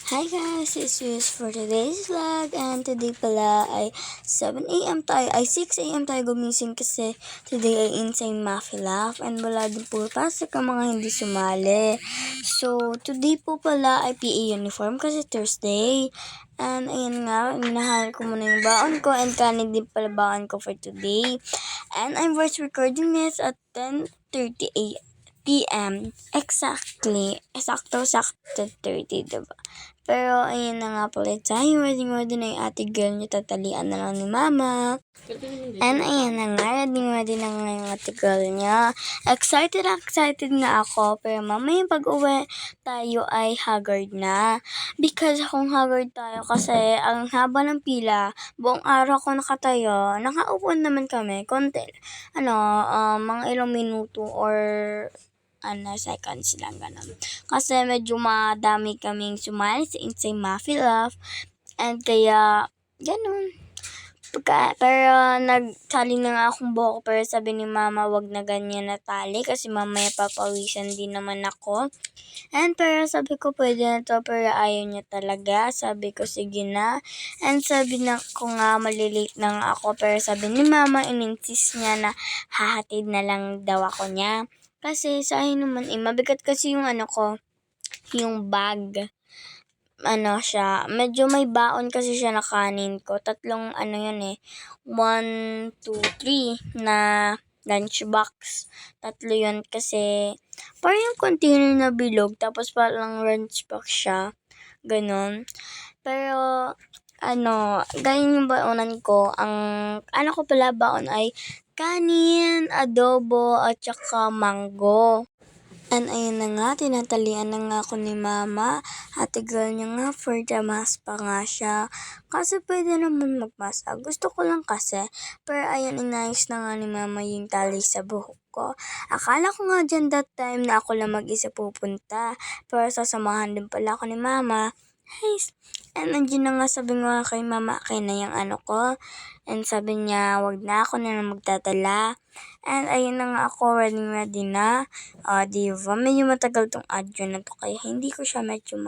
Hi guys, it's Yus for today's vlog and today pala ay 7 a.m. tayo, ay 6 a.m. tayo gumising kasi today ay Insane Muffy Laugh and wala din po pasok ang mga hindi sumali. So, today po pala ay PE uniform kasi Thursday. And ayun nga, minahanap ko muna yung baon ko and kanin din pala baon ko for today. And I'm voice recording this at 10:30 p.m. Exactly. Sakto 30, diba? Pero, ayun na nga pala tayo. Ready na yung ate girl niya. Tatalian na lang ni mama. And, ayun na nga. Ready na nga yung ate girl niya. Excited nga ako. Pero, mamaya pag-uwi tayo ay haggard na. Because, kung haggard tayo kasi ang haba ng pila, buong araw ko nakatayo. Nakaupo naman kami. Konti. Mga ilang minuto or seconds lang, ganun. Kasi medyo madami kaming sumali sa Insane Muffy Laugh. And kaya, ganun. Pero nagtali na nga akong buhok. Pero sabi ni mama, wag na ganyan na tali. Kasi mamaya papawisan din naman ako. And pero sabi ko, pwede na to. Pero ayaw niya talaga. Sabi ko, sige na. And sabi na ko nga, malilate na nga ako. Pero sabi ni mama, in-insist niya na hahatid na lang daw ako niya. Kasi sa akin naman, mabigat kasi yung yung bag. Siya, medyo may baon kasi siya na kanin ko. Tatlong yun 1, 2, 3 na lunchbox. Tatlo yun kasi, parang yung container na bilog, tapos parang lunchbox siya. Ganon. Pero, ganyan yung baonan ko. Ang ko pala baon ay kanin, adobo, at saka mango. And ayun na nga, tinatalian na nga ako ni mama. Ate girl niya nga, for the mask pa nga siya. Kasi pwede naman magmasa. Gusto ko lang kasi. Pero ayun, inayos na nga ni mama yung tali sa buhok ko. Akala ko nga dyan that time na ako lang mag-isa pupunta. Pero sasamahan din pala ako ni mama. Hey, and nandiyan na nga sabi nga kay mama, kay na yung ko. And sabi niya, wag na ako na magdadala. And ayun na nga ako, ready na. Diba? Medyo matagal tong audio na to, kaya hindi ko siya medyo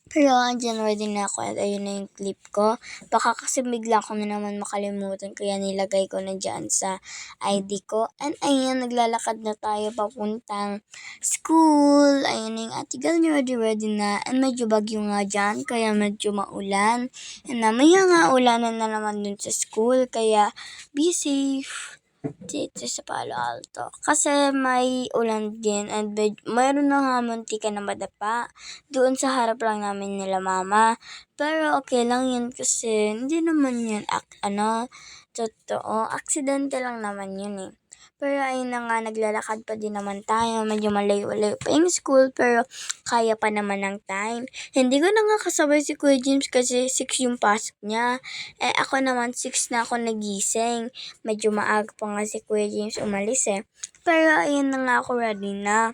Pero andyan, ready na ako at ayun na yung clip ko. Baka kasi bigla ko na naman makalimutan, kaya nilagay ko na dyan sa ID ko. And ayun, naglalakad na tayo papuntang school. Ayun na yung ate girl niya, ready na. And medyo bagyo nga dyan, kaya medyo maulan. And namaya nga, ulanan na naman dun sa school, kaya be safe dito sa Palo Alto. Kasi may ulan din and mayroon na nga muntika na madapa doon sa harap lang namin nila mama. Pero okay lang yun kasi hindi naman yun totoo. Aksidente lang naman yun Pero ayun na nga, naglalakad pa din naman tayo. Medyo malayo-layo pa yung school, pero kaya pa naman ng time. Hindi ko na nga kasabay si Kuya James kasi 6 yung pasok niya. Ako naman 6 na ako nagising. Medyo maaga pa nga si Kuya James umalis Pero ayun na nga ako, ready na.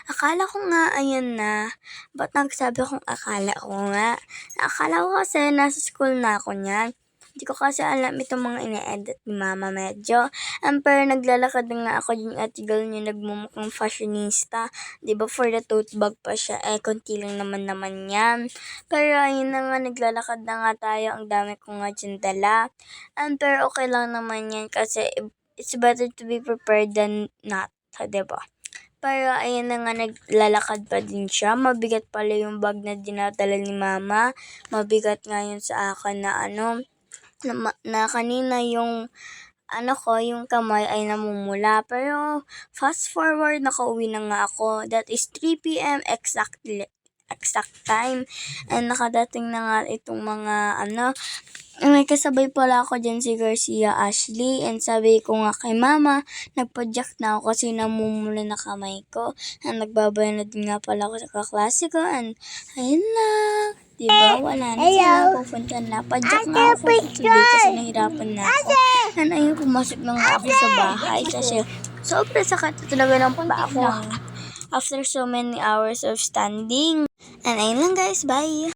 Akala ko nga, ayun na. Ba't nagsabi akong akala ko nga? Akala ko kasi nasa school na ako niyan. Hindi ko kasi alam itong mga ine-edit ni mama medyo. Pero naglalakad na nga ako yung ate girl niya, nagmumukhang fashionista. Diba for the tote bag pa siya, konti lang naman yan. Pero ayun na nga, naglalakad na nga tayo. Ang dami ko nga dyan dala. Pero okay lang naman yan kasi it's better to be prepared than not. Diba? Pero ayun na nga, naglalakad pa din siya. Mabigat pala yung bag na dinadala ni mama. Mabigat nga yun sa akin na kanina yung yung kamay ay namumula. Pero fast forward, nakauwi na nga ako. That is 3 p.m. exact time. And nakadating na nga itong mga may kasabay pala ako dyan si Garcia Ashley. And sabi ko nga kay mama, nagpa-jack na ako kasi namumula na kamay ko. And nagbabay na din nga pala ako sa kaklase ko. And ayun lang. Diba? Wala na sila. Pupunta na. Pa-jack nga ako today kasi nahirapan na ako. And ayun, pumasok na nga ako sa bahay kasi sobrang sakit talaga ng paa ko. After so many hours of standing. And ayun lang guys, bye!